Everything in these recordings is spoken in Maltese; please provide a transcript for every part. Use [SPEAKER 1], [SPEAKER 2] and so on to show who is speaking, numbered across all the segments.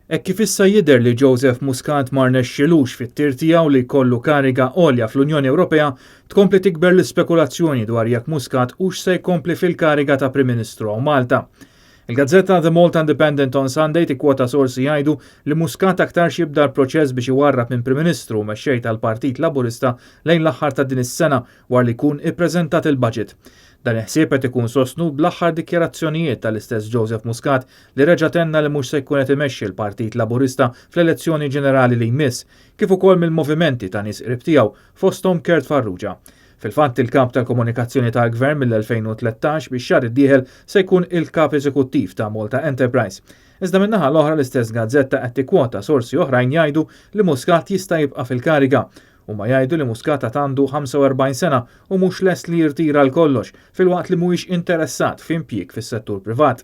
[SPEAKER 1] Hekk kif issa jidher li Joseph Muscat ma rnexxilux fit-tir tiegħu li jkollu kariga għolja fl-Unjoni Ewropea, tkompli tikber l-ispekulazzjoni dwar jekk Muscat hux se jkompli fil-kariga ta' Prim Ministru Malta. Il-gazzetta The Malta Independent on Sunday tikkwota sorsi jgħidu li Muscat aktarx jibda l-proċess biex iwarrab minn Prim Ministru mexxej tal-Partit Laburista lejn l-aħħar ta' din is-sena war li jkun ippreżentat il-budget. Dan il-ħsieb qed ikun sostnu bl-aħħar dikjarazzjonijiet tal-istess Joseph Muscat li reġa' tenna li mhux se jkun qed imexxi l-Partit Laburista fl-elezzjoni ġenerali li jmiss, kif ukoll mill-movimenti ta' nies qrib tiegħu fosthom Kert Farrugia. Fil-fatt il-kap tal-komunikazzjoni tal-Gvern mill-2013 biex xahar id-dieħel se jkun il-kap eżekuttiv ta' Malta Enterprise. Iżda min-naħa l-oħra l-istess gazzetta qed tikkwota sorsi oħrajn jgħidu li Muscat jista' jibqa' fil-kariga. Huma jgħidu li Muscat għandu 45 sena u mhux lest li jirtira l-kollox filwaqt li mhuwiex interessat f'impjieg fis-settur privat.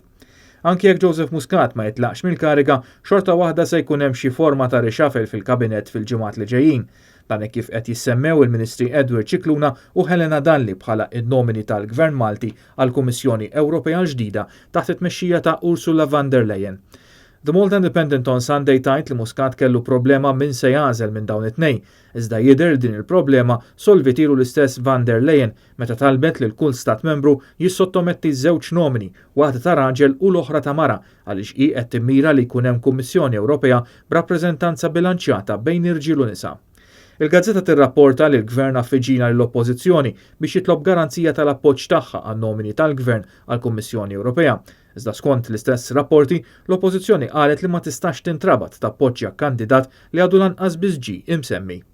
[SPEAKER 1] Anki jekk Joseph Muscat ma jitlaqx mill-kariga, xorta waħda se jkun hemm xi forma ta' rixafel fil-kabinett fil-ġimgħat li ġejjin. Dan kif qed jissemmew il-Ministri Edward Cicluna u Helena Dalli bħala id-nomini tal-Gvern Malti għall-Kummissjoni Ewropea l-ġdida taħt it-tmexxija ta' Ursula von der Leyen. The Malta Independent on Sunday tajt li Muscat kellu problema min se jagħżel minn dawn it-tnejn, iżda jidher din il-problema solvitilu l-istess von der Leyen meta talbet lil kull stat membru jissottometti żewġ nomini, waħda ta' raġel u l-oħra ta' mara, għaliex hi qed timmira li jkun hemm Kummissjoni Ewropea b'rappreżentanza bilanċjata bejn irġiel u nisa. Il-gazzetta tirrapporta li l-Gvern affiġina lill-Oppożizzjoni biex jitlob garanzija tal-appoġġ tagħha għan-nomini tal-Gvern għall-Kummissjoni Ewropea. Iżda skont l-istess rapporti, l-Oppożizzjoni qalet li ma tistax tintrabat tappoġġja kandidat li għadu lanqas biss ġie imsemmi.